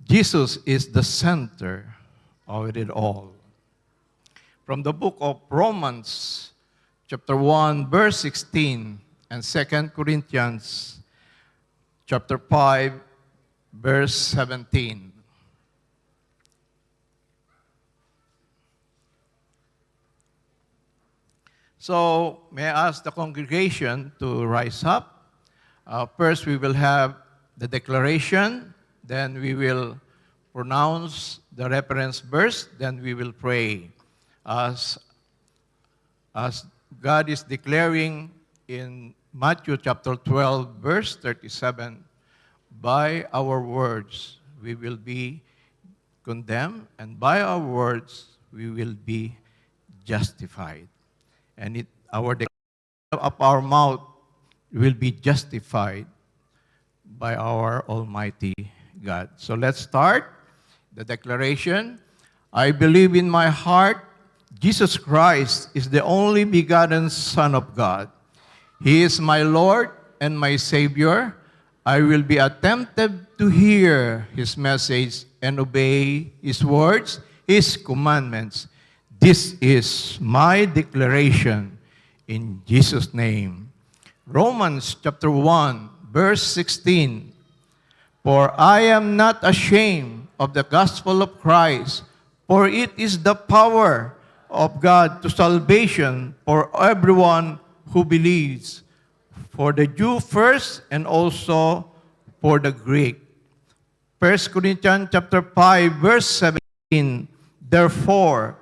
Jesus is the center of it all. From the book of Romans, chapter 1, verse 16, and 2 Corinthians, chapter 5, verse 17. So, may I ask the congregation to rise up? First, we will have the declaration, then we will pronounce the reference verse, then we will pray. As God is declaring in Matthew chapter 12, verse 37, by our words we will be condemned, and by our words we will be justified. And our declaration of our mouth will be justified by our Almighty God. So let's start the declaration. I believe in my heart Jesus Christ is the only begotten Son of God. He is my Lord and my Savior. I will be attentive to hear His message and obey His words, His commandments. This is my declaration in Jesus' name. Romans chapter 1, verse 16. For I am not ashamed of the gospel of Christ, for it is the power of God to salvation for everyone who believes, for the Jew first and also for the Greek. 1 Corinthians chapter 5, verse 17. Therefore,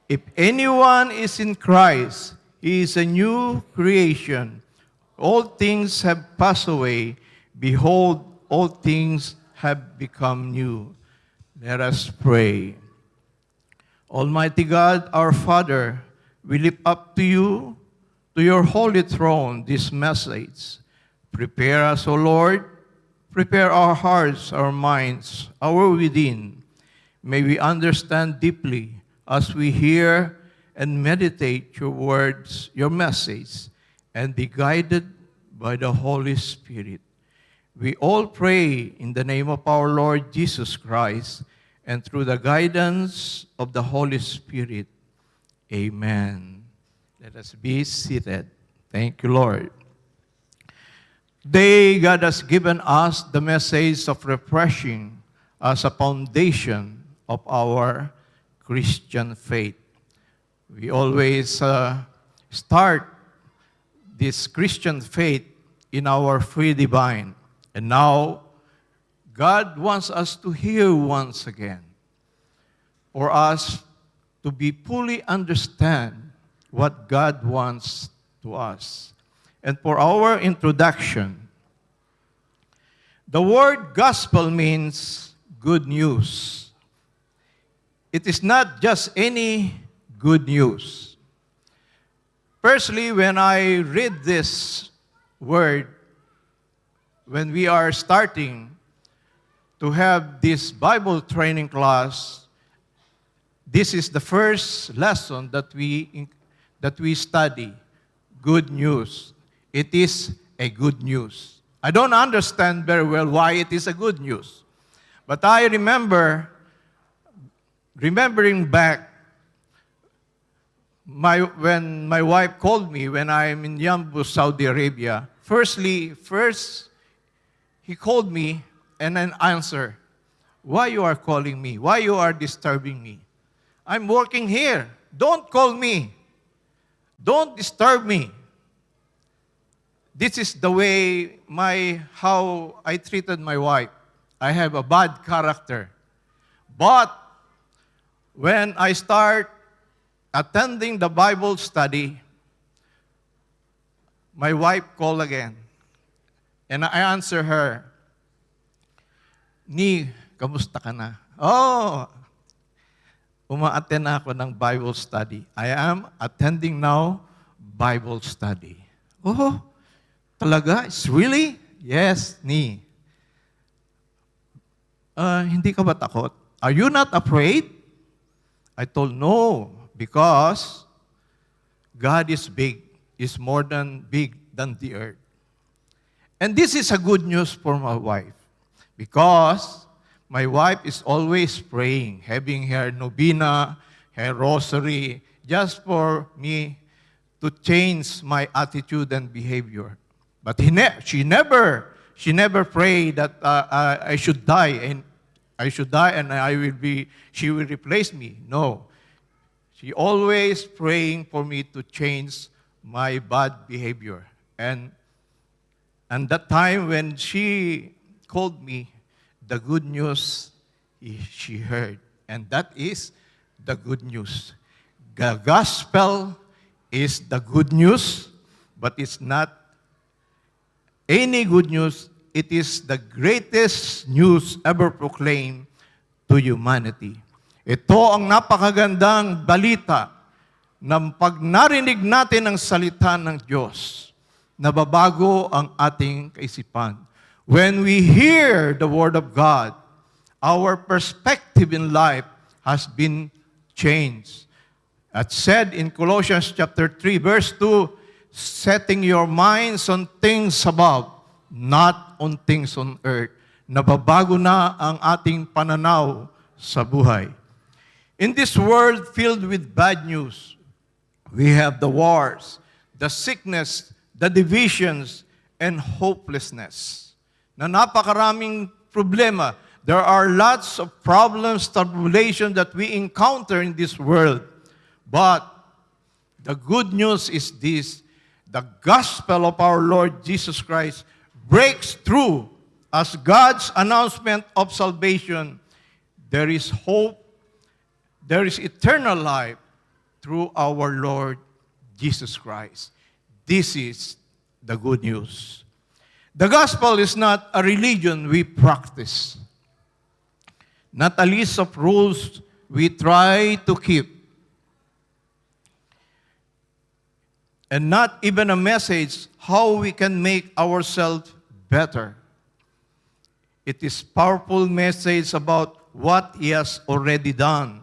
if anyone is in Christ, he is a new creation. All things have passed away. Behold, all things have become new. Let us pray. Almighty God, our Father, we lift up to you, to your holy throne, this message. Prepare us, O Lord. Prepare our hearts, our minds, our within. May we understand deeply as we hear and meditate your words, your message, and be guided by the Holy Spirit. We all pray in the name of our Lord Jesus Christ and through the guidance of the Holy Spirit. Amen. Let us be seated. Thank you, Lord. Today, God has given us the message of refreshing as a foundation of our Christian faith. We always start this Christian faith in our free divine. And now, God wants us to hear once again, for us to be fully understand what God wants to us. And for our introduction, the word gospel means good news. It is not just any good news. Firstly, when I read this word, when we are starting to have this Bible training class, this is the first lesson that we study, good news. It is a good news. I don't understand very well why it is a good news. But I remembering back, when my wife called me when I'm in Yanbu, Saudi Arabia, first he called me and then answered, why you are calling me? Why you are disturbing me? I'm working here. Don't call me. Don't disturb me. This is the way how I treated my wife. I have a bad character. But when I start attending the Bible study, my wife called again. And I answer her, Ni, kamusta ka na? Oh, uma-attend na ako ng Bible study. I am attending now Bible study. Oh, talaga? It's really? Yes, Ni. Hindi ka ba takot? Are you not afraid? I told, no, because God is big, is more than big than the earth. And this is a good news for my wife, because my wife is always praying, having her novena, her rosary, just for me to change my attitude and behavior. But she never prayed that I should die and she will replace me. No. She always praying for me to change my bad behavior. And that time when she called me, the good news she heard. And that is the good news. The gospel is the good news, but it's not any good news. It is the greatest news ever proclaimed to humanity. Ito ang napakagandang balita na pag narinig natin ang salita ng Diyos, nababago ang ating kaisipan. When we hear the Word of God, our perspective in life has been changed. As said in Colossians chapter 3, verse 2, setting your minds on things above, not on things on earth. Nababago na ang ating pananaw sa buhay. In this world filled with bad news, we have the wars, the sickness, the divisions, and hopelessness. Na napakaraming problema. There are lots of problems, tribulations that we encounter in this world. But the good news is this: the gospel of our Lord Jesus Christ breaks through as God's announcement of salvation. There is hope, there is eternal life through our Lord Jesus Christ. This is the good news. The gospel is not a religion we practice, not a list of rules we try to keep, and not even a message how we can make ourselves better. It is powerful message about what He has already done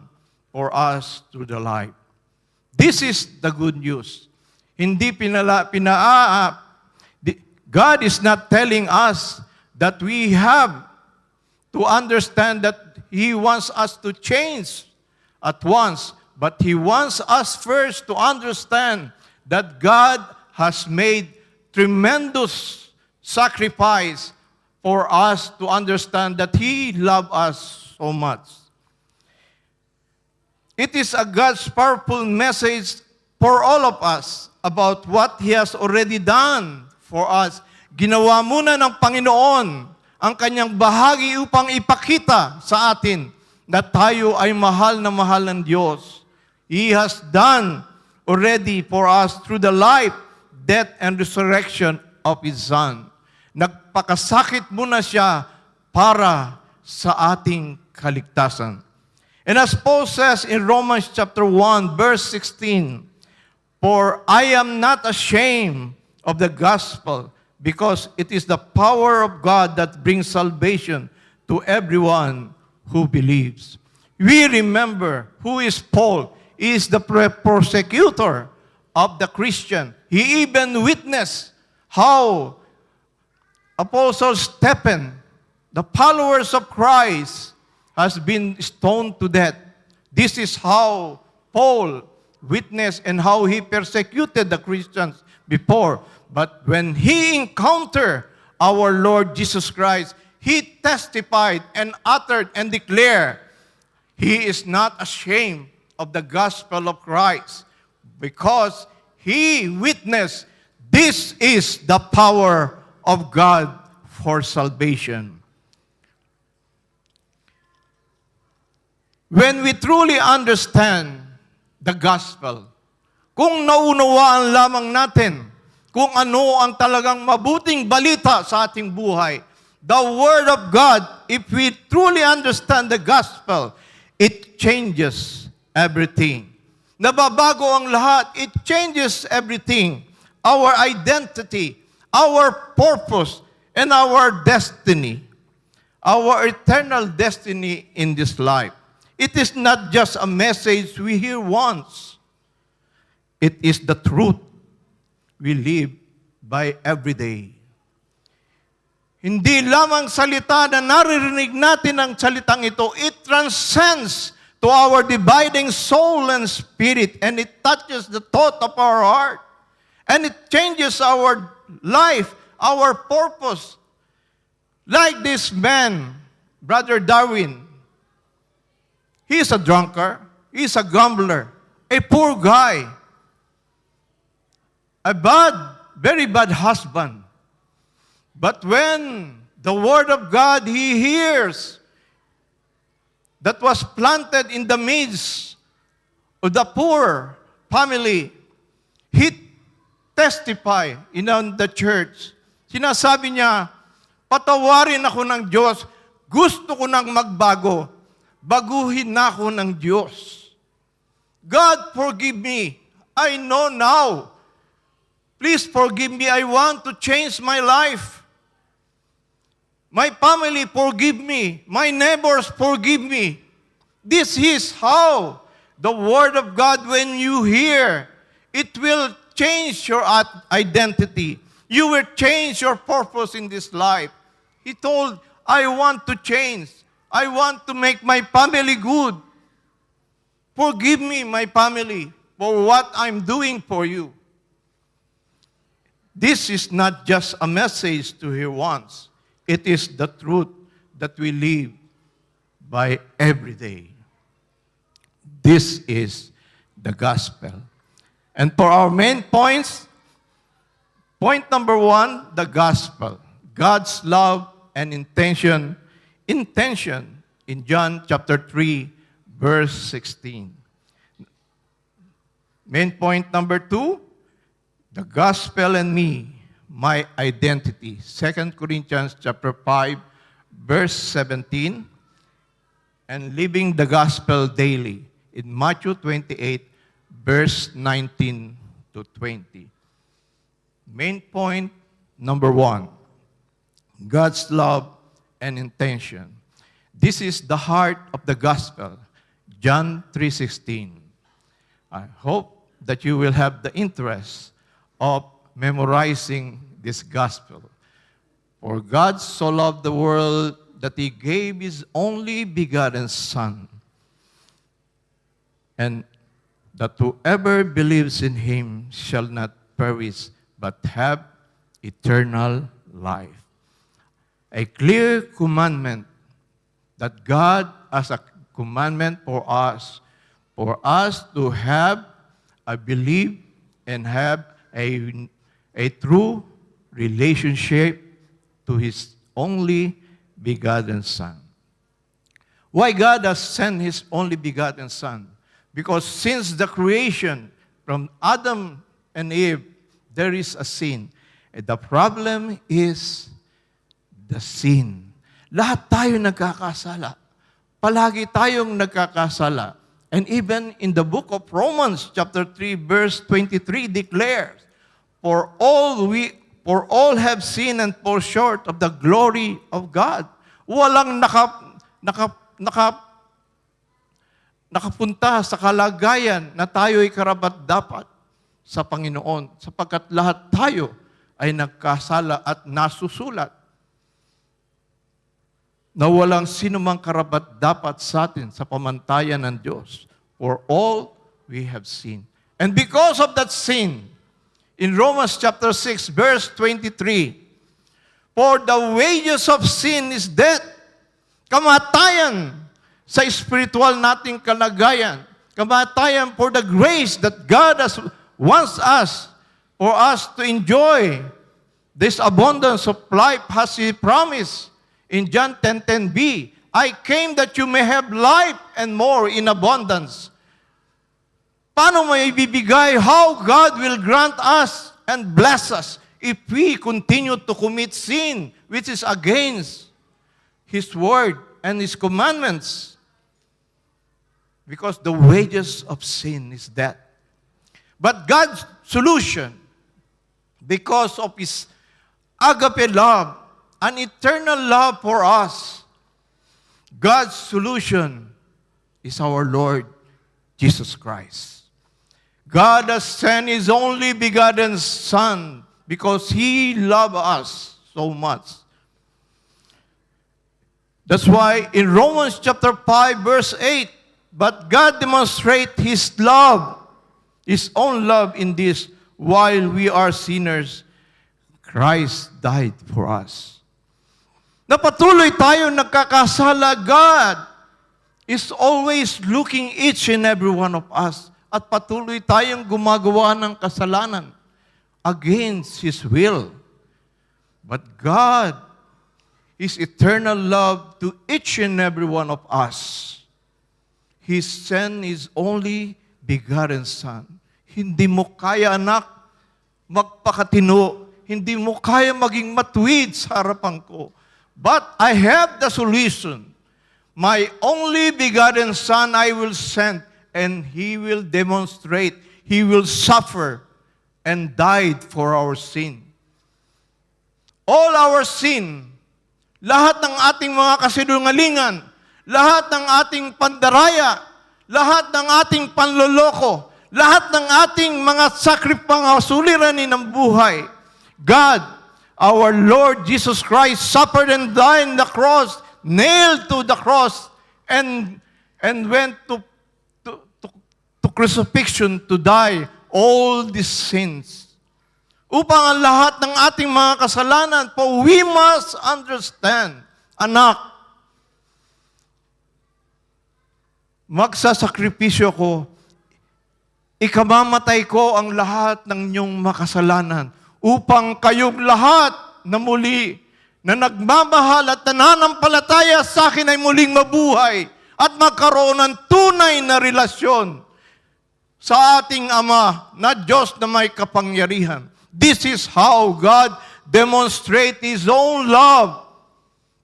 for us through the life. This is the good news. Hindi God is not telling us that we have to understand that He wants us to change at once, but He wants us first to understand that God has made tremendous sacrifice for us to understand that He loves us so much. It is a God's powerful message for all of us about what He has already done for us. Ginawa muna ng Panginoon ang Kanyang bahagi upang ipakita sa atin na tayo ay mahal na mahal ng Diyos. He has done already for us through the life, death, and resurrection of His Son. Nagpakasakit muna siya para sa ating kaligtasan. And as Paul says in Romans chapter 1, verse 16, "For I am not ashamed of the gospel, because it is the power of God that brings salvation to everyone who believes." We remember who is Paul. He is the persecutor of the Christian. He even witnessed how Apostle Stephen, the followers of Christ, has been stoned to death. This is how Paul witnessed and how he persecuted the Christians before. But when he encountered our Lord Jesus Christ, he testified and uttered and declared, he is not ashamed of the gospel of Christ, because he witnessed this is the power of God for salvation. When we truly understand the gospel, kung naunawaan lamang natin kung ano ang talagang mabuting balita sa ating buhay, the Word of God, if we truly understand the gospel, it changes everything. Nababago ang lahat. It changes everything. Our identity, our purpose, and our destiny. Our eternal destiny in this life. It is not just a message we hear once. It is the truth we live by every day. Hindi lamang salita na naririnig natin ang salitang ito, it transcends to our dividing soul and spirit, and it touches the thought of our heart, and it changes our life, our purpose. Like this man, Brother Darwin, he is a drunkard, he is a gambler, a poor guy, a very bad husband. But when the Word of God he hears that was planted in the midst of the poor family, he testified in the church. Sinasabi niya, patawarin ako ng Diyos, gusto ko nang magbago, baguhin na ako ng Diyos. God, forgive me. I know now. Please forgive me. I want to change my life. My family, forgive me. My neighbors, forgive me. This is how the Word of God, when you hear, it will change your identity. You will change your purpose in this life. He told, I want to change. I want to make my family good. Forgive me, my family, for what I'm doing for you. This is not just a message to hear once. It is the truth that we live by every day. This is the gospel. And for our main points, point number 1, the gospel. God's love and intention in John chapter 3, verse 16. Main point number 2, the gospel and me, my identity. 2 Corinthians chapter 5, verse 17, and living the gospel daily in Matthew 28, verse 19 to 20. Main point number 1, God's love and intention. This is the heart of the gospel, John 3:16. I hope that you will have the interest of memorizing this gospel. For God so loved the world that He gave His only begotten Son, and that whoever believes in Him shall not perish, but have eternal life. A clear commandment that God has a commandment for us to have, I believe, and have a true relationship to His only begotten Son. Why God has sent His only begotten Son? Because since the creation, from Adam and Eve, there is a sin. And the problem is the sin. Lahat tayo nagkakasala. Palagi tayong nagkakasala. And even in the book of Romans, chapter 3, verse 23, declares, For all have sinned and fall short of the glory of God. Walang nakapunta sa kalagayan na tayo'y karapat-dapat sa Panginoon, sapagkat lahat tayo ay nagkasala at nasusulat na walang sinumang karapat-dapat sa atin sa pamantayan ng Diyos. For all we have sinned. And because of that sin, in Romans chapter 6, verse 23, for the wages of sin is death, kamatayan sa spiritual nating kalagayan, kamatayan for the grace that God wants us, for us to enjoy this abundance of life has He promised in John 10:10b, I came that you may have life and more in abundance. Paano may ibibigay? How God will grant us and bless us if we continue to commit sin, which is against His word and His commandments. Because the wages of sin is death. But God's solution, because of His agape love, an eternal love for us, God's solution is our Lord Jesus Christ. God has sent His only begotten Son because He loved us so much. That's why in Romans chapter 5, verse 8, but God demonstrates His love, His own love in this, while we are sinners, Christ died for us. Napatuloy tayo nagkakasala, God is always looking each and every one of us. At patuloy tayong gumagawa ng kasalanan against His will. But God, His eternal love to each and every one of us, He sent His only begotten Son. Hindi mo kaya, anak, magpakatino. Hindi mo kaya maging matuwid sa harapan ko. But I have the solution. My only begotten Son I will send, and He will demonstrate, He will suffer and died for our sin. All our sin, lahat ng ating mga kasinungalingan, lahat ng ating pandaraya, lahat ng ating panloloko, lahat ng ating mga suliranin ng buhay, God, our Lord Jesus Christ, suffered and died on the cross, nailed to the cross, and went to crucifixion to die all these sins. Upang ang lahat ng ating mga kasalanan, for we must understand, anak, magsasakripisyo ko, ikamamatay ko ang lahat ng inyong makasalanan upang kayong lahat na muli na nagmamahal at nananampalataya sa akin ay muling mabuhay at magkaroon ng tunay na relasyon sa ating Ama na Diyos na may kapangyarihan. This is how God demonstrates His own love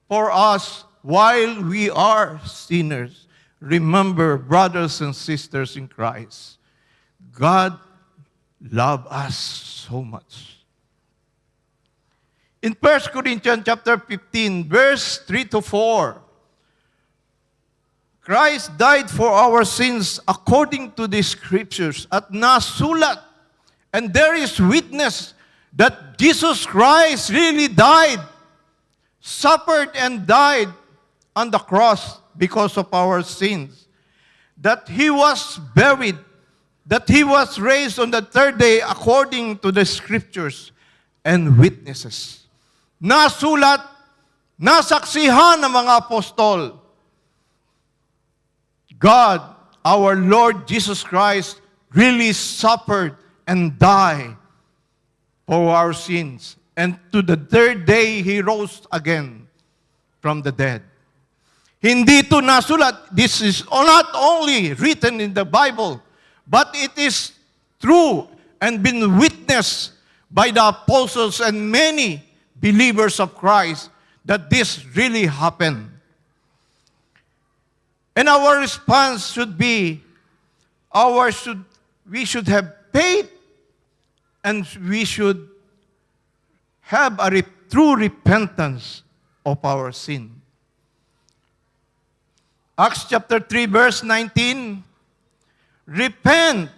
for us while we are sinners. Remember, brothers and sisters in Christ, God loves us so much. In 1 Corinthians chapter 15, verse 3 to 4, Christ died for our sins according to the Scriptures at nasulat. And there is witness that Jesus Christ really died, suffered and died on the cross because of our sins. That He was buried, that He was raised on the third day according to the Scriptures and witnesses. Nasulat, nasaksihan ng mga apostol. God, our Lord Jesus Christ, really suffered and died for our sins. And to the third day, He rose again from the dead. Hindi ito nasulat. This is not only written in the Bible, but it is true and been witnessed by the apostles and many believers of Christ that this really happened. And our response should be, we should have faith, and we should have a true repentance of our sin. Acts chapter 3, verse 19, repent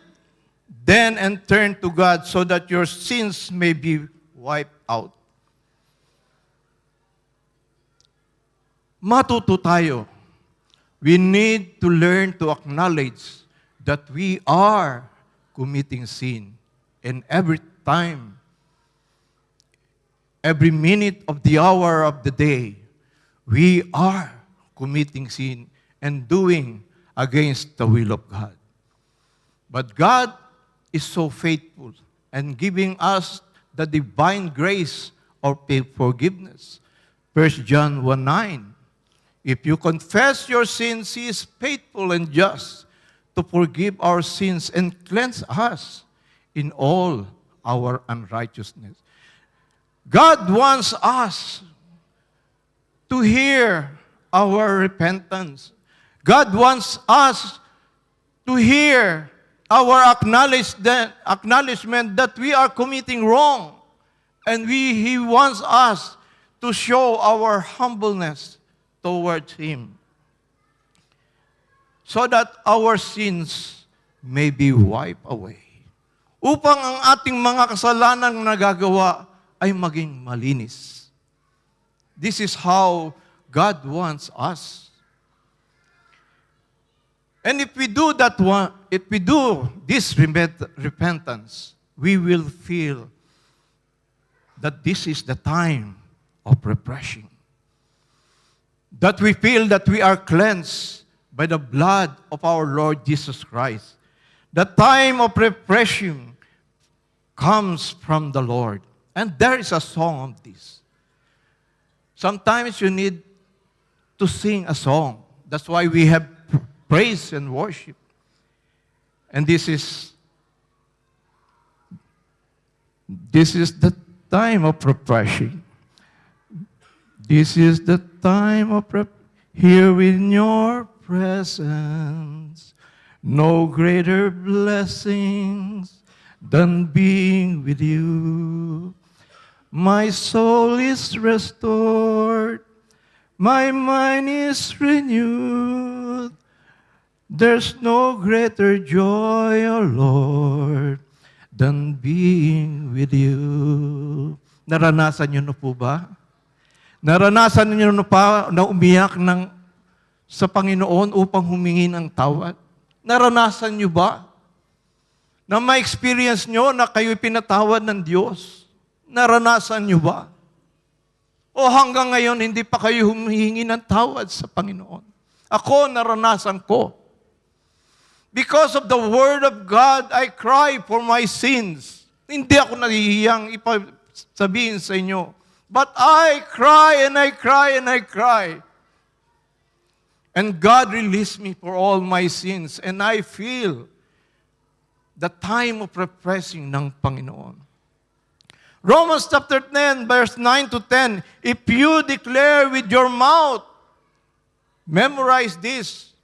then and turn to God so that your sins may be wiped out. Matuto tayo. We need to learn to acknowledge that we are committing sin. And every time, every minute of the hour of the day, we are committing sin and doing against the will of God. But God is so faithful and giving us the divine grace of forgiveness. 1 John 1:9. If you confess your sins, He is faithful and just to forgive our sins and cleanse us in all our unrighteousness. God wants us to hear our repentance. God wants us to hear our acknowledgement that we are committing wrong. And He wants us to show our humbleness towards Him, so that our sins may be wiped away. Upang ang ating mga kasalanang nagagawa ay maging malinis. This is how God wants us. And if we do that one, if we do this repentance, we will feel that this is the time of refreshing. That we feel that we are cleansed by the blood of our Lord Jesus Christ. The time of refreshing comes from the Lord. And there is a song of this. Sometimes you need to sing a song. That's why we have praise and worship. And this is the time of refreshing. This is the time of here in your presence. No greater blessings than being with you. My soul is restored. My mind is renewed. There's no greater joy, O Lord, than being with you. Naranasan niyo na po ba? Naranasan niyo na pa na umiyak sa Panginoon upang humingi ng tawad? Naranasan niyo ba? Na ma-experience niyo na kayo'y pinatawad ng Diyos? Naranasan niyo ba? O hanggang ngayon, hindi pa kayo humihingi ng tawad sa Panginoon? Ako, naranasan ko. Because of the Word of God, I cry for my sins. Hindi ako nahihiyang sabihin sa inyo. But I cry and I cry and I cry. And God released me for all my sins. And I feel the time of refreshing ng Panginoon. Romans chapter 10, verse 9 to 10. If you declare with your mouth, memorize this,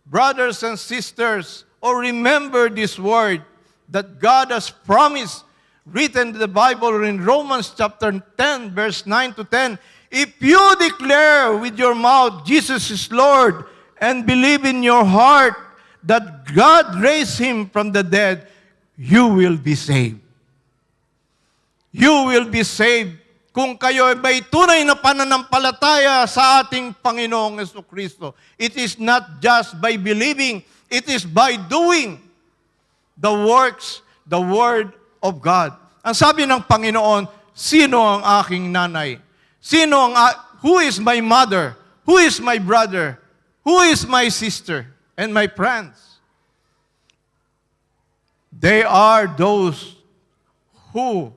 brothers and sisters, or remember this word that God has promised, written in the Bible in Romans chapter 10, verse 9 to 10. If you declare with your mouth Jesus is Lord and believe in your heart that God raised Him from the dead, you will be saved. You will be saved kung kayo ay may tunay na pananampalataya sa ating Panginoong Jesucristo. It is not just by believing, it is by doing the works, the Word of God. Ang sabi ng Panginoon, sino ang aking nanay? Who is my mother? Who is my brother? Who is my sister and my friends? They are those who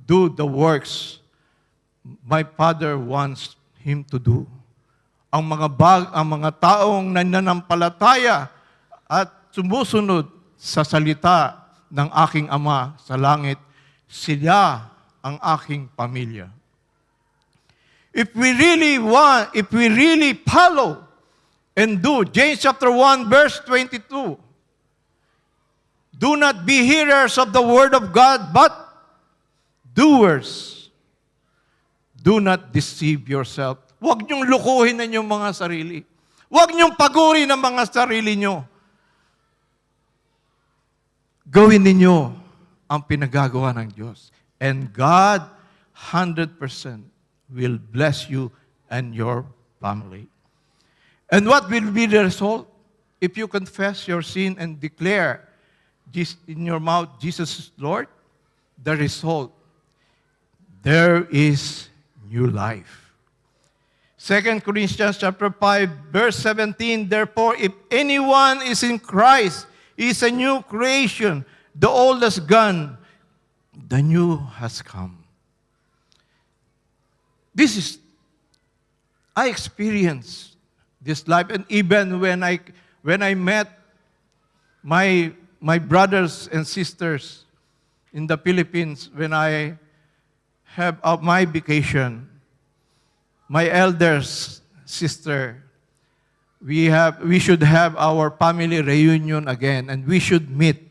do the works my Father wants him to do. Ang mga taong nananampalataya at sumusunod sa salita ng aking Ama sa langit, sila ang aking pamilya. If we really follow and do, James chapter 1, verse 22, do not be hearers of the word of God, but doers. Do not deceive yourself. Huwag niyong lukuhin na inyong mga sarili. Huwag niyong paguri ng mga sarili niyo. Gawin ninyo ang pinagagawa ng Diyos. And God, 100% will bless you and your family. And what will be the result? If you confess your sin and declare in your mouth, Jesus is Lord, the result, there is new life. 2 Corinthians chapter 5, verse 17, therefore, if anyone is in Christ, he is a new creation. The old has gone, the new has come. I experienced this life, and even when I met my brothers and sisters in the Philippines, when I have my vacation, my elders, sister, we should have our family reunion again, and we should meet.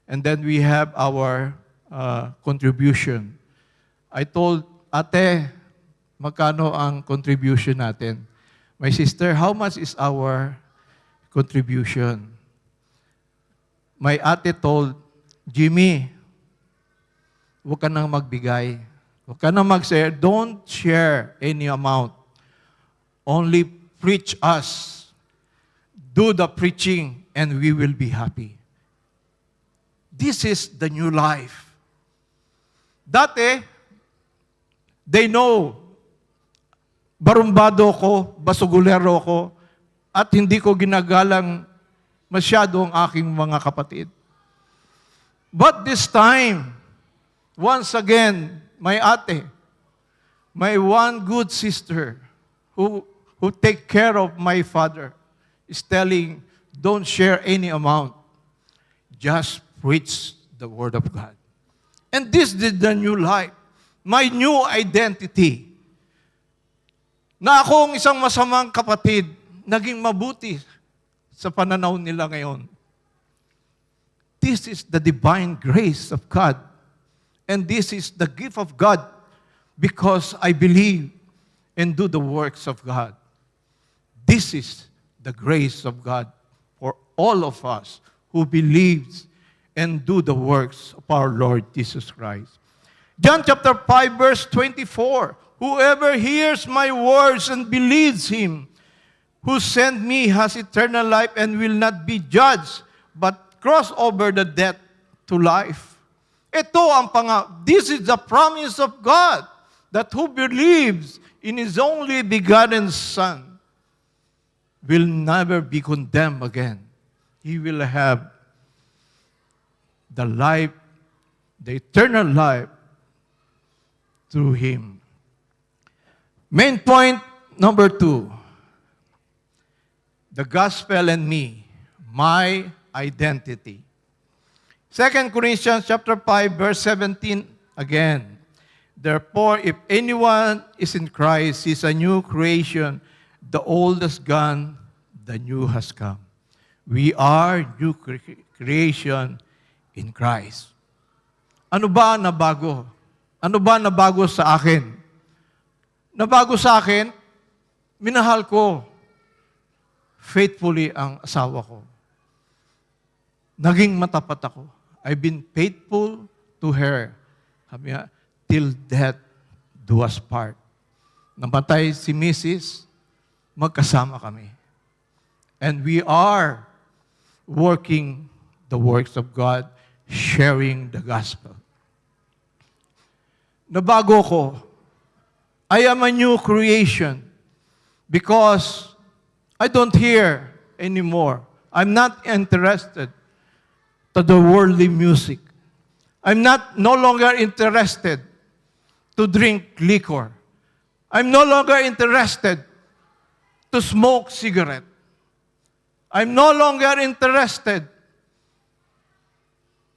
And then we have our contribution. I told, Ate, magkano ang contribution natin? My sister, how much is our contribution? My ate told, Jimmy, huwag ka nang magbigay. Huwag ka nang mag-share. Don't share any amount. Only preach us. Do the preaching and we will be happy. This is the new life. Dati, they know, barumbado ko, basugulero ko, at hindi ko ginagalang masyado ang aking mga kapatid. But this time, once again, my ate, my one good sister who take care of my father is telling, don't share any amount. Just preach the Word of God. And this is the new life. My new identity. Na akong isang masamang kapatid, naging mabuti sa pananaw nila ngayon. This is the divine grace of God. And this is the gift of God because I believe and do the works of God. This is the grace of God for all of us who believes and do the works of our Lord Jesus Christ. John chapter 5 verse 24, whoever hears my words and believes Him who sent me has eternal life and will not be judged, but cross over the death to life. Ito ang this is the promise of God, that who believes in His only begotten Son will never be condemned again. He will have the life, the eternal life through Him. Main point number 2, the gospel and me, my identity. 2 Corinthians chapter 5 verse 17 again. Therefore, if anyone is in Christ, he is a new creation. The old has gone, the new has come. We are new creation in Christ. Ano ba nabago? Ano ba nabago sa akin? Nabago sa akin, minahal ko faithfully ang asawa ko. Naging matapat ako. I've been faithful to her. Sabi nga, till death do us part. Namatay si Mrs., magkasama kami. And we are working the works of God, sharing the gospel. Nabago ko. I am a new creation because I don't hear anymore. I'm not interested to the worldly music. I'm no longer interested to drink liquor. I'm no longer interested to smoke cigarette. I'm no longer interested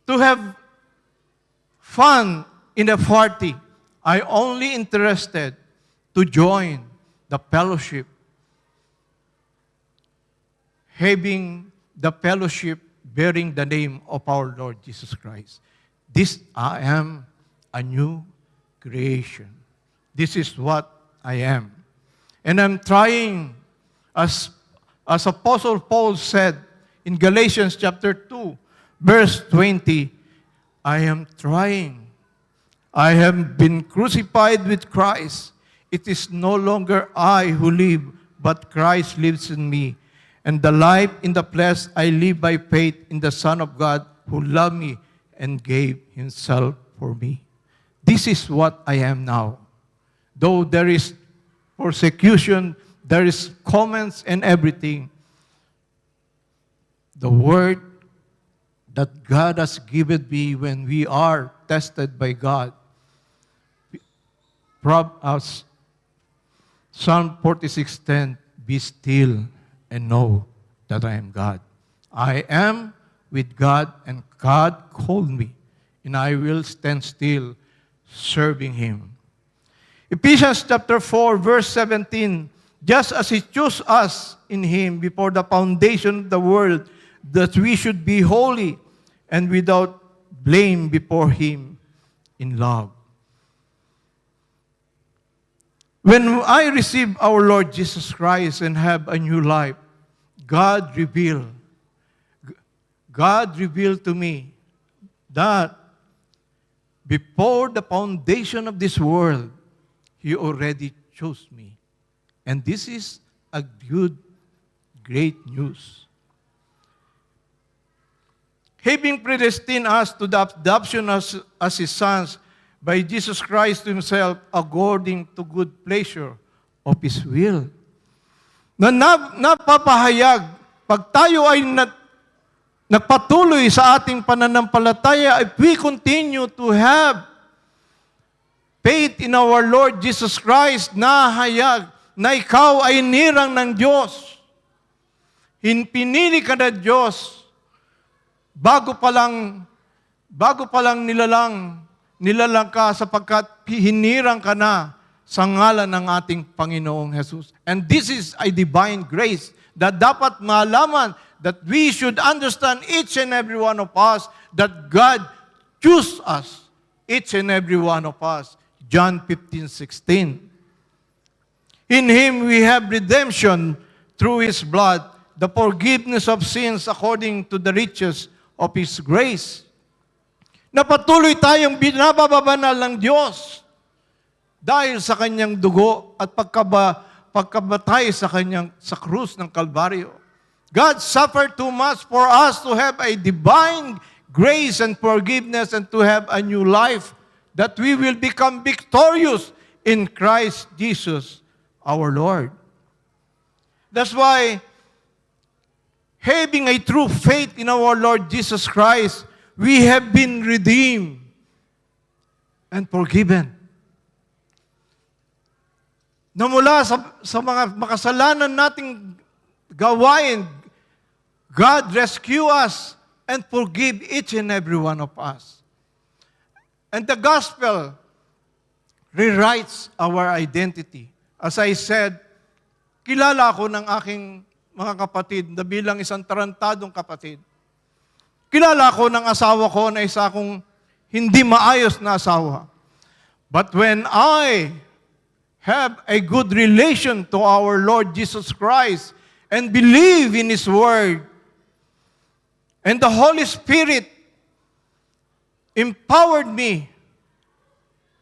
to have fun in a party. I'm only interested to join the fellowship, having the fellowship bearing the name of our Lord Jesus Christ. This I am a new creation. This is what I am. And I'm trying, as Apostle Paul said in Galatians chapter 2, verse 20, I am trying. I have been crucified with Christ. It is no longer I who live, but Christ lives in me. And the life in the flesh I live by faith in the Son of God who loved me and gave Himself for me. This is what I am now. Though there is persecution, there is comments and everything, the word that God has given me when we are tested by God, Psalm 46:10, be still and know that I am God. I am with God, and God called me, and I will stand still serving Him. Ephesians chapter 4, verse 17, just as He chose us in Him before the foundation of the world, that we should be holy and without blame before Him in love. When I receive our Lord Jesus Christ and have a new life, God revealed to me that before the foundation of this world, He already chose me And this is a good, great news. Having predestined us to the adoption as His sons by Jesus Christ Himself according to good pleasure of His will. Napapahayag, pag tayo ay nagpatuloy sa ating pananampalataya, if we continue to have faith in our Lord Jesus Christ, nahayag na ikaw ay nirang ng Diyos. Pinili ka na Diyos. Bago pa lang nilalang ka sapagkat hinirang ka na sa ngalan ng ating Panginoong Jesus. And this is a divine grace that dapat malaman that we should understand each and every one of us that God chose us, each and every one of us. John 15:16. In Him we have redemption through His blood, the forgiveness of sins according to the riches of His grace. Napatuloy tayong binababanal ng Diyos dahil sa Kanyang dugo at pagkabatay sa krus ng Kalbaryo. God suffered too much for us to have a divine grace and forgiveness and to have a new life, that we will become victorious in Christ Jesus our Lord. That's why, having a true faith in our Lord Jesus Christ, we have been redeemed and forgiven. Na mula sa mga makasalanan nating gawain, God rescue us and forgive each and every one of us. And the gospel rewrites our identity. As I said, kilala ako ng aking mga kapatid na bilang isang tarantadong kapatid. Kilala ko ng asawa ko na isa akong hindi maayos na asawa. But when I have a good relation to our Lord Jesus Christ and believe in His Word, and the Holy Spirit empowered me,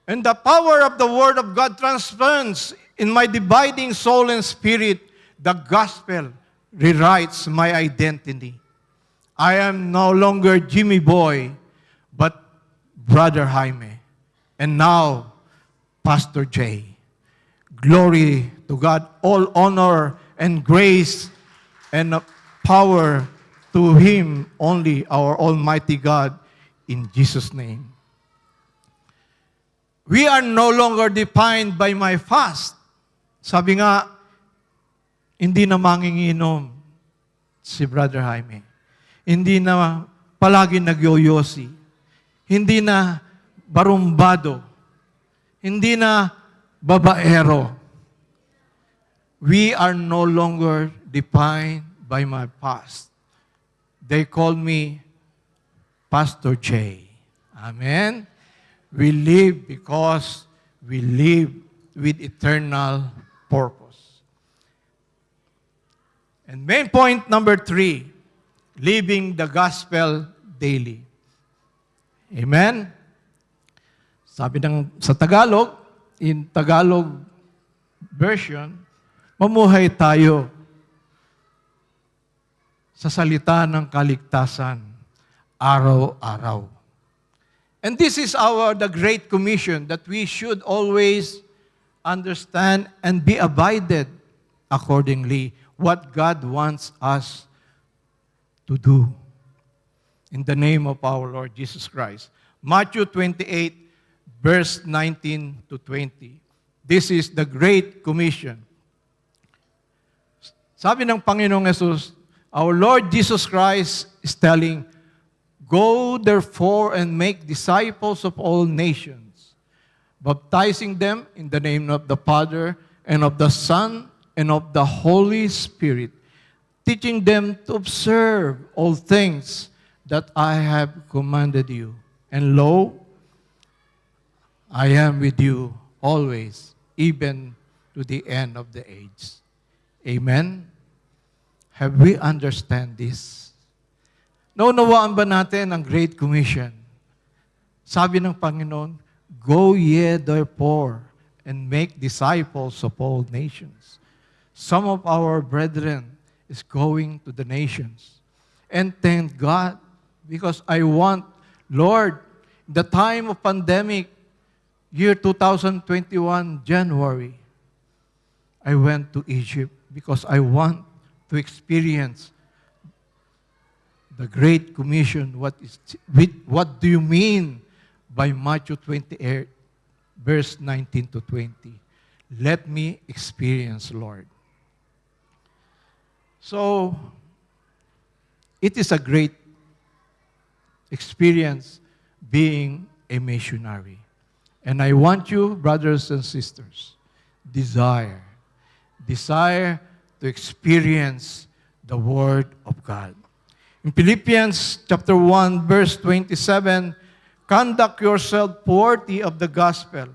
and the power of the Word of God transcends in my dividing soul and spirit, the gospel rewrites my identity. I am no longer Jimmy Boy, but Brother Jaime. And now, Pastor J. Glory to God, all honor and grace and power to Him only, our Almighty God, in Jesus' name. We are no longer defined by my fast. Sabi nga, hindi na manginginom si Brother Jaime. Hindi na palagi nagyoyosi. Hindi na barumbado. Hindi na babaero. We are no longer defined by my past. They call me Pastor J. Amen? We live because we live with eternal purpose. And main point number 3, living the gospel daily. Amen? Sabi sa Tagalog, in Tagalog version, mamuhay tayo sa salita ng kaligtasan araw-araw. And this is the Great Commission that we should always understand and be abided accordingly what God wants us to do. In the name of our Lord Jesus Christ. Matthew 28, verse 19 to 20. This is the Great Commission. Sabi ng Panginoong Jesus, our Lord Jesus Christ is telling, go therefore and make disciples of all nations, baptizing them in the name of the Father and of the Son and of the Holy Spirit, teaching them to observe all things that I have commanded you. And lo, I am with you always, even to the end of the age. Amen? Have we understand this? Naunawaan ba natin ang Great Commission? Sabi ng Panginoon, go ye therefore and make disciples of all nations, Some of our brethren is going to the nations. And thank God, because I want, Lord, the time of pandemic, year 2021, January, I went to Egypt because I want to experience the Great Commission. What do you mean by Matthew 28, verse 19 to 20? Let me experience, Lord. So, it is a great experience being a missionary. And I want you, brothers and sisters, desire to experience the Word of God. In Philippians chapter 1, verse 27, conduct yourself worthy of the gospel.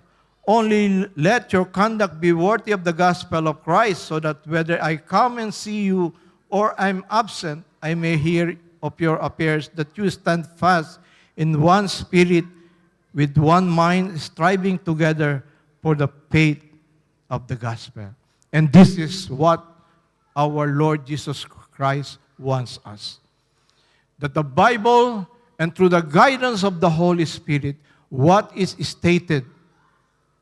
Only let your conduct be worthy of the gospel of Christ, so that whether I come and see you or I'm absent, I may hear of your affairs, that you stand fast in one spirit, with one mind, striving together for the faith of the gospel. And this is what our Lord Jesus Christ wants us. That the Bible, and through the guidance of the Holy Spirit, what is stated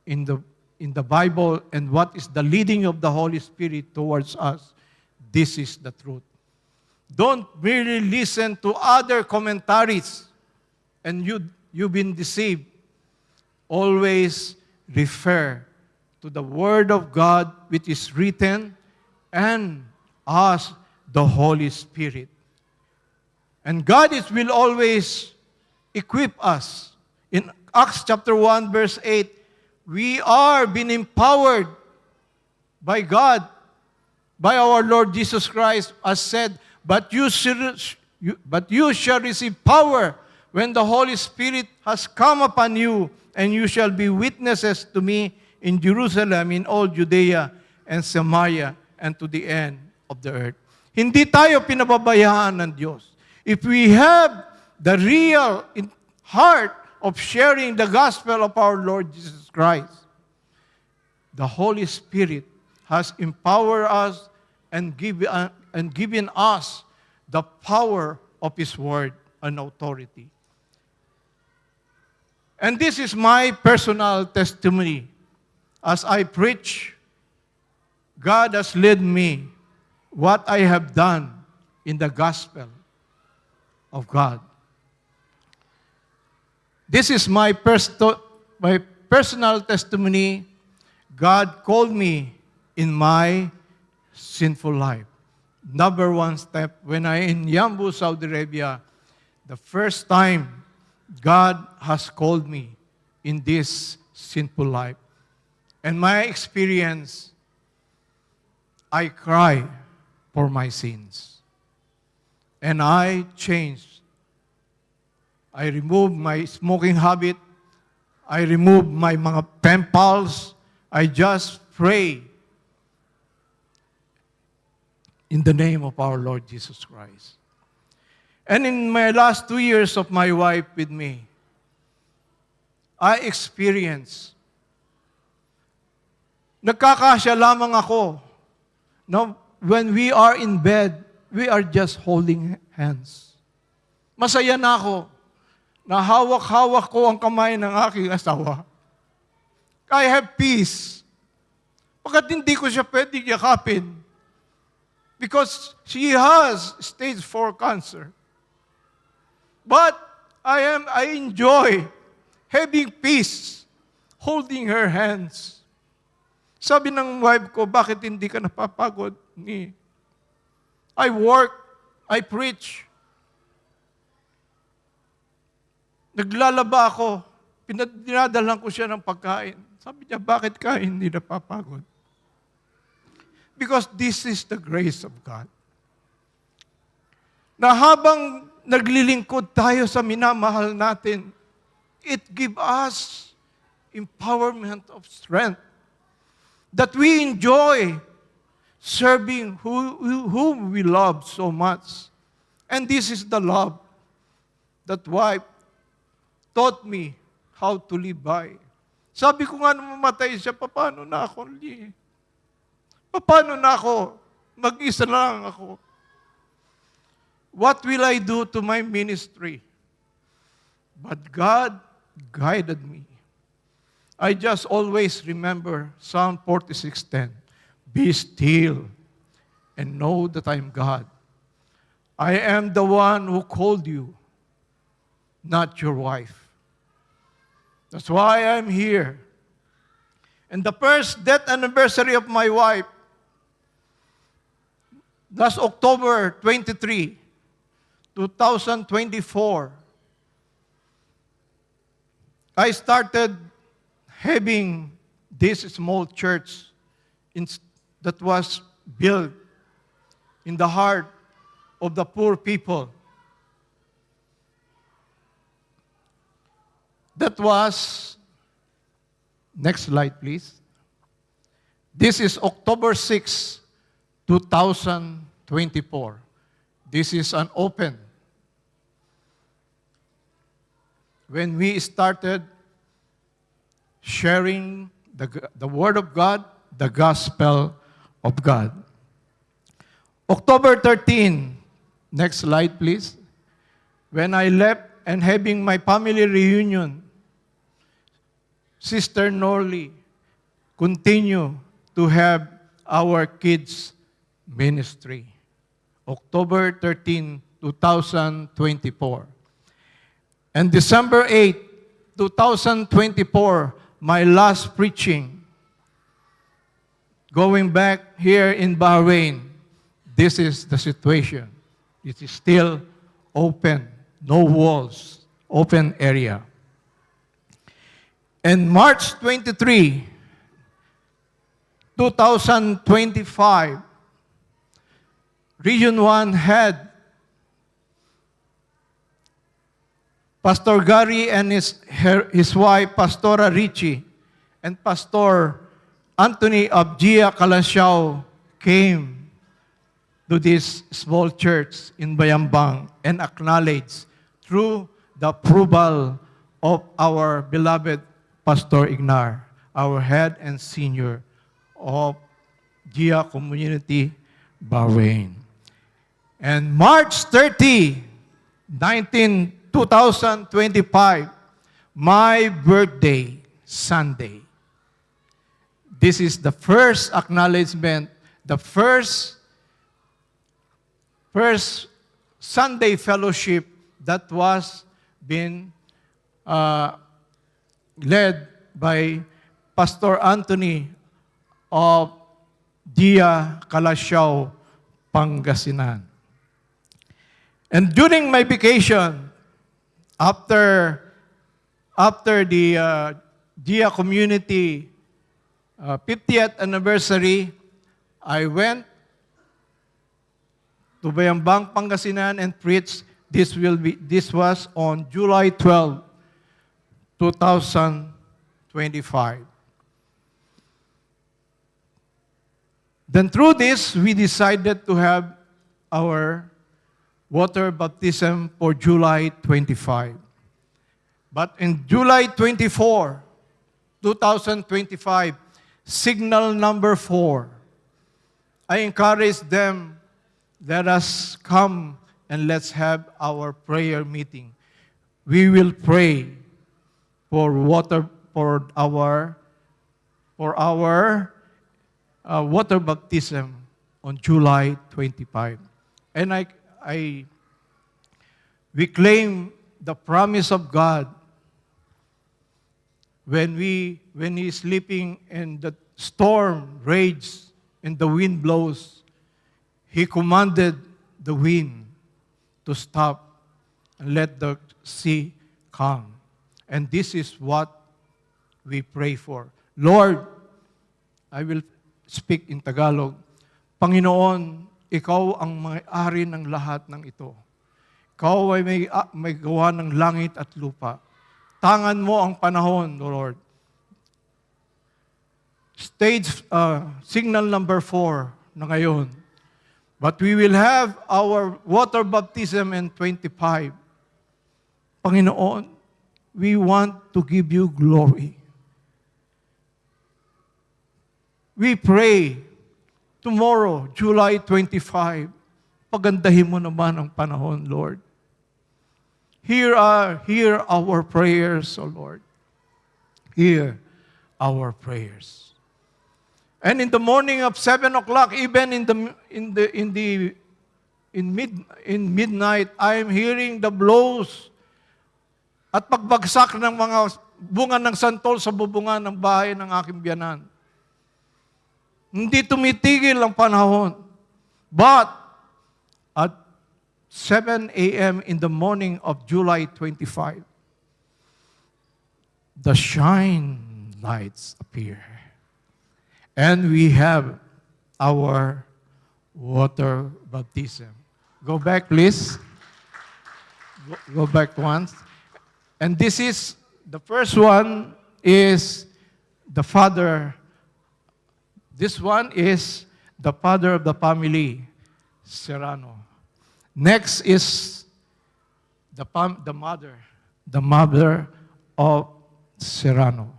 in the Bible and what is the leading of the Holy Spirit towards us, this is the truth. Don't merely listen to other commentaries and you've been deceived. Always refer to the Word of God which is written, and ask the Holy Spirit. And God will always equip us. In Acts chapter 1, verse 8, we are being empowered by God, by our Lord Jesus Christ, as said, but you shall receive power when the Holy Spirit has come upon you, and you shall be witnesses to me in Jerusalem, in all Judea and Samaria, and to the end of the earth. Hindi tayo pinababayaan ng Diyos. If we have the real heart of sharing the gospel of our Lord Jesus Christ, the Holy Spirit has empowered us and given us the power of His Word and authority. And this is my personal testimony. As I preach, God has led me what I have done in the gospel of God. This is my personal testimony. God called me in my sinful life. Number one step, when I in Yambu, Saudi Arabia, the first time God has called me in this sinful life. And my experience, I cry for my sins. And I changed. I removed my smoking habit. I removed my mga pen pals. I just pray in the name of our Lord Jesus Christ. And in my last 2 years of my wife with me, I experienced, nagkakasya lamang ako. No, when we are in bed, we are just holding hands. Masaya na ako na hawak-hawak ko ang kamay ng aking asawa. I have peace. Bakit hindi ko siya pwedeng yakapin? Because she has stage 4 cancer. But I enjoy having peace, holding her hands. Sabi ng wife ko, bakit hindi ka napapagod? I work, I preach. Naglalaba ako, dinadalan ko siya ng pagkain. Sabi niya, bakit ka hindi napapagod? Because this is the grace of God. Na habang naglilingkod tayo sa minamahal natin, it gives us empowerment of strength that we enjoy serving whom we love so much. And this is the love that wife taught me how to live by. Sabi ko nga nung mamatay siya, paano na ako Paano na ako? Mag-isa na lang ako. What will I do to my ministry? But God guided me. I just always remember Psalm 46:10. Be still and know that I am God. I am the one who called you, not your wife. That's why I'm here. And the first death anniversary of my wife, last October 23, 2024, I started having this small church that was built in the heart of the poor people. That was, next slide please. This is October 6, 2024. This is an open. When we started sharing the Word of God, the gospel of God. October 13, next slide please. When I left and having my family reunion, Sister Norley continue to have our kids ministry. October 13, 2024. And December 8, 2024, my last preaching. Going back here in Bahrain, this is the situation. It is still open, no walls, open area. And March 23, 2025, Region 1 had Pastor Gary and his wife, Pastora Richie, and Pastor Anthony of Gia Calasiao came to this small church in Bayambang and acknowledged through the approval of our beloved Pastor Ignar, our head and senior of Gia Community, Bahrain. And March 30, 2025, my birthday, Sunday. This is the first acknowledgement, the first Sunday fellowship that was being led by Pastor Anthony of Gia Calasiao, Pangasinan. And during my vacation, after the Gia Community 50th anniversary, I went to Bayambang, Pangasinan and preached. This was on July 12, 2025. Then through this, we decided to have our water baptism for July 25. But in July 24, 2025, signal number 4, I encouraged them, let us come and let's have our prayer meeting. We will pray for water, for our water baptism on July 25. And we claim the promise of God when he's sleeping and the storm rages and the wind blows. He commanded the wind to stop and let the sea calm. And this is what we pray for. Lord, I will speak in Tagalog. Panginoon, Ikaw ang may-ari ng lahat ng ito. Ikaw ay may gawa ng langit at lupa. Tangan mo ang panahon, Lord. Signal number 4 na ngayon. But we will have our water baptism in 25. Panginoon, we want to give you glory. We pray tomorrow, July 25, pagandahin mo naman ang panahon, Lord. Hear our prayers, O Lord. Hear our prayers. And in the morning of 7 o'clock, even in midnight, I am hearing the blows at pagbagsak ng mga bunga ng santol sa bubungan ng bahay ng aking biyanan. Hindi tumitigil ang panahon. But at 7 a.m. in the morning of July 25, the shine lights appear. And we have our water baptism. Go back, please. Go back once. And this is, the first one is the father. This one is the father of the family, Serrano. Next is the mother of Serrano.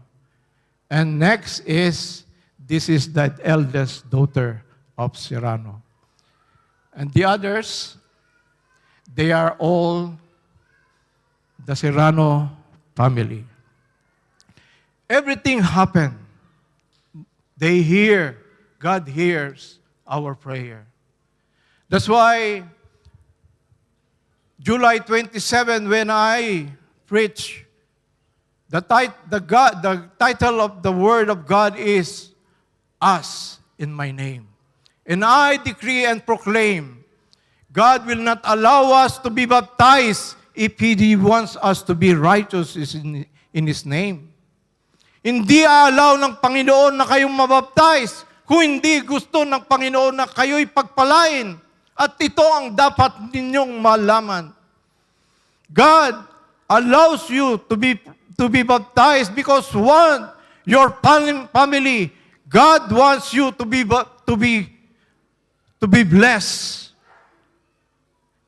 And next is, this is the eldest daughter of Serrano. And the others, they are all the Serrano family. Everything happened. They hear, God hears our prayer. That's why July 27, when I preach, the title of the Word of God is Us in My Name. And I decree and proclaim, God will not allow us to be baptized if He wants us to be righteous in His name. Hindi allow ng Panginoon na kayong mabaptize kung hindi gusto ng Panginoon na kayo'y pagpalain. At ito ang dapat ninyong malaman. God allows you to be baptized because one, your family, God wants you to be blessed.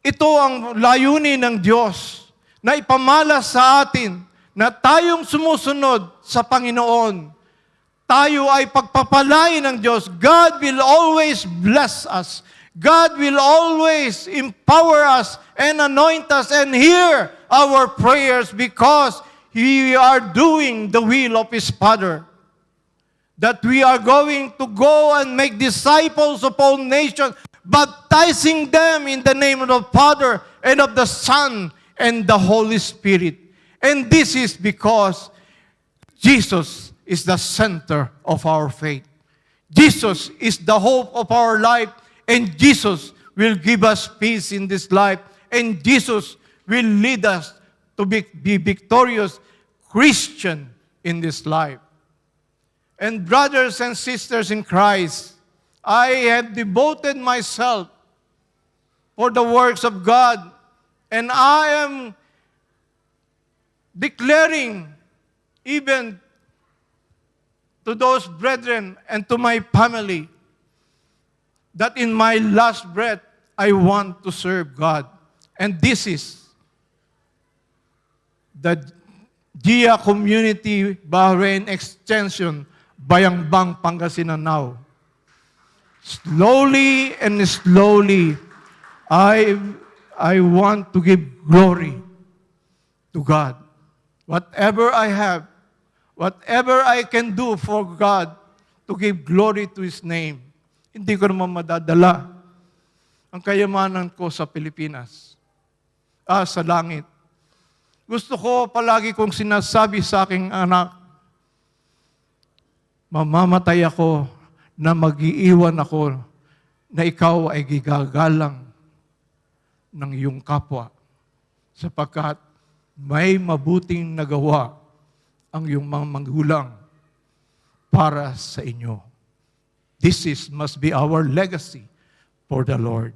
Ito ang layunin ng Diyos na ipamalas sa atin na tayong sumusunod sa Panginoon. Tayo ay pagpapalain ng Diyos. God will always bless us. God will always empower us and anoint us and hear our prayers because we are doing the will of His Father. That we are going to go and make disciples of all nations, baptizing them in the name of the Father and of the Son and the Holy Spirit. And this is because Jesus is the center of our faith. Jesus is the hope of our life, and Jesus will give us peace in this life, and Jesus will lead us to be victorious Christian in this life. And brothers and sisters in Christ, I have devoted myself for the works of God, and I am declaring even to those brethren and to my family that in my last breath, I want to serve God. And this is the GIA Community Bahrain Extension, Bayambang, Pangasinan now. Slowly and slowly, I want to give glory to God. Whatever I have, whatever I can do for God to give glory to His name, hindi ko naman madadala ang kayamanan ko sa Pilipinas, sa langit. Gusto ko palagi kong sinasabi sa aking anak, mamamatay ako na mag-iiwan ako na ikaw ay gigagalang ng iyong kapwa sapagkat may mabuting nagawa ang iyong mga magulang para sa inyo. Must be our legacy for the Lord.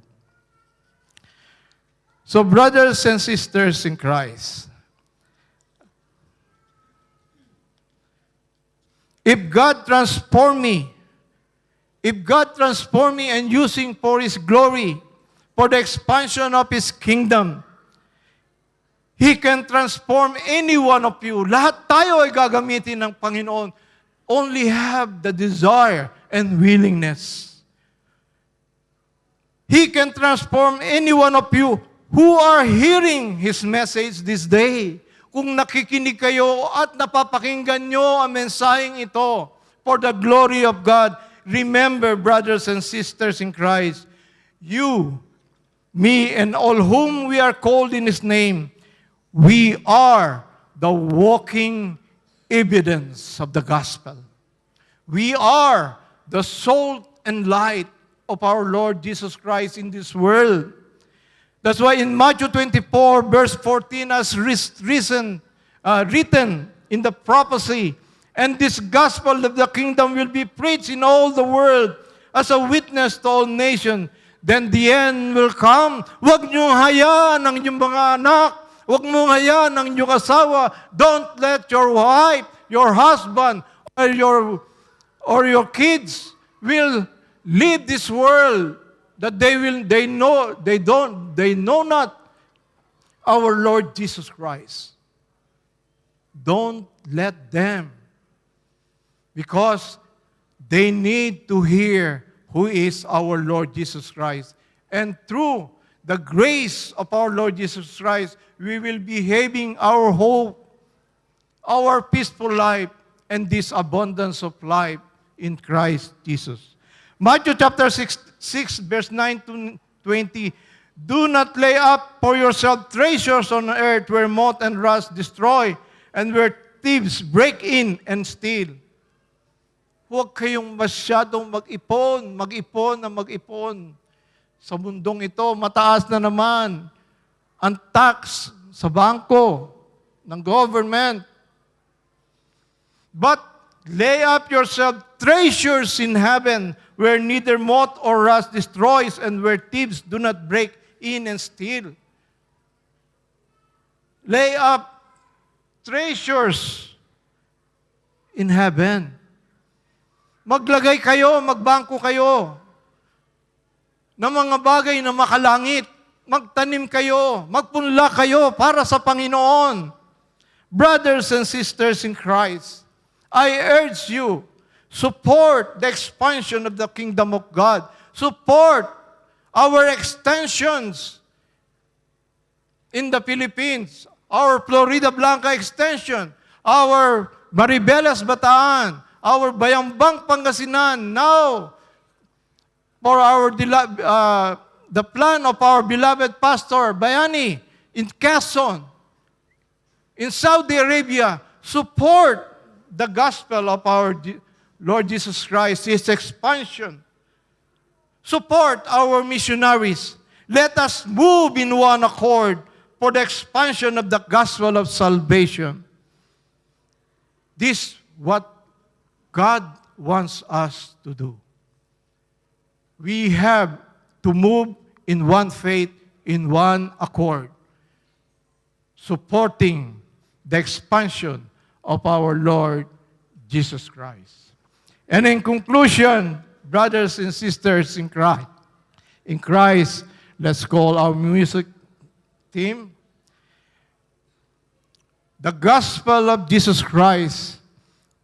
So brothers and sisters in Christ, if God transform me and using for His glory, for the expansion of His kingdom, He can transform any one of you. Lahat tayo ay gagamitin ng Panginoon. Only have the desire and willingness. He can transform any one of you who are hearing His message this day. Kung nakikinig kayo at napapakinggan nyo ang mensaheng ito for the glory of God, remember, brothers and sisters in Christ, you, me, and all whom we are called in His name, we are the walking evidence of the gospel. We are the salt and light of our Lord Jesus Christ in this world. That's why in Matthew 24, verse 14, as written in the prophecy, and this gospel of the kingdom will be preached in all the world as a witness to all nations. Then the end will come. Huwag niyo hayaan ang inyong mga anak. Huwag mo hayaan ang inyong asawa. Don't let your wife, your husband, or your kids will leave this world that they know not our Lord Jesus Christ. Don't let them, because they need to hear who is our Lord Jesus Christ. And through the grace of our Lord Jesus Christ, we will be having our hope, our peaceful life, and this abundance of life in Christ Jesus. Matthew chapter 6, verse 9 to 20, do not lay up for yourself treasures on earth where moth and rust destroy, and where thieves break in and steal. Huwag kayong masyadong mag-ipon. Sa mundong ito, mataas na naman ang tax sa bangko ng government. But lay up yourself treasures in heaven, where neither moth or rust destroys, and where thieves do not break in and steal. Lay up treasures in heaven. Maglagay kayo, magbangko kayo ng mga bagay na makalangit. Magtanim kayo, magpunla kayo para sa Panginoon. Brothers and sisters in Christ, I urge you, support the expansion of the kingdom of God. Support our extensions in the Philippines, our Florida Blanca extension, our Maribelas Bataan, our Bayambang Pangasinan, now for our the plan of our beloved Pastor Bayani in Quezon, in Saudi Arabia. Support the gospel of our Lord Jesus Christ, His expansion. Support our missionaries. Let us move in one accord for the expansion of the gospel of salvation. This is what God wants us to do. We have to move in one faith, in one accord, supporting the expansion of our Lord Jesus Christ. And in conclusion, brothers and sisters in Christ, let's call our music team. The gospel of Jesus Christ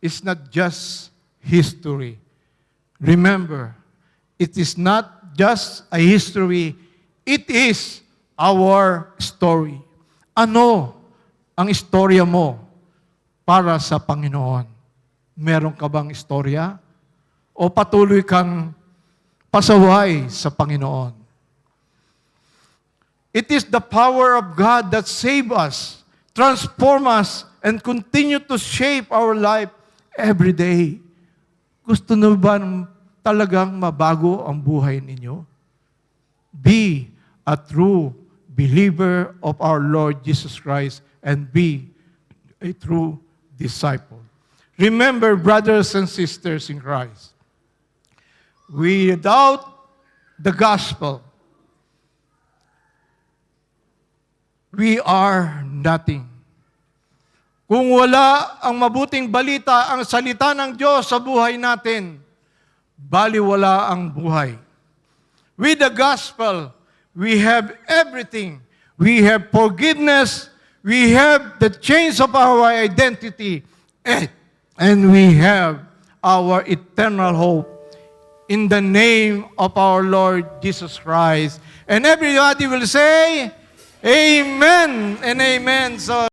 is not just history. Remember, it is not just a history, it is our story. Ano ang istorya mo para sa Panginoon? Meron ka bang istorya? O patuloy kang pasaway sa Panginoon? It is the power of God that save us, transform us, and continue to shape our life every day. Gusto nyo ba talagang mabago ang buhay ninyo? Be a true believer of our Lord Jesus Christ and be a true disciple. Remember, brothers and sisters in Christ, without the gospel, we are nothing. Kung wala ang mabuting balita, ang salita ng Diyos sa buhay natin, baliwala ang buhay. With the gospel, we have everything. We have forgiveness, we have the change of our identity, and we have our eternal hope in the name of our Lord Jesus Christ. And everybody will say, Amen and amen. So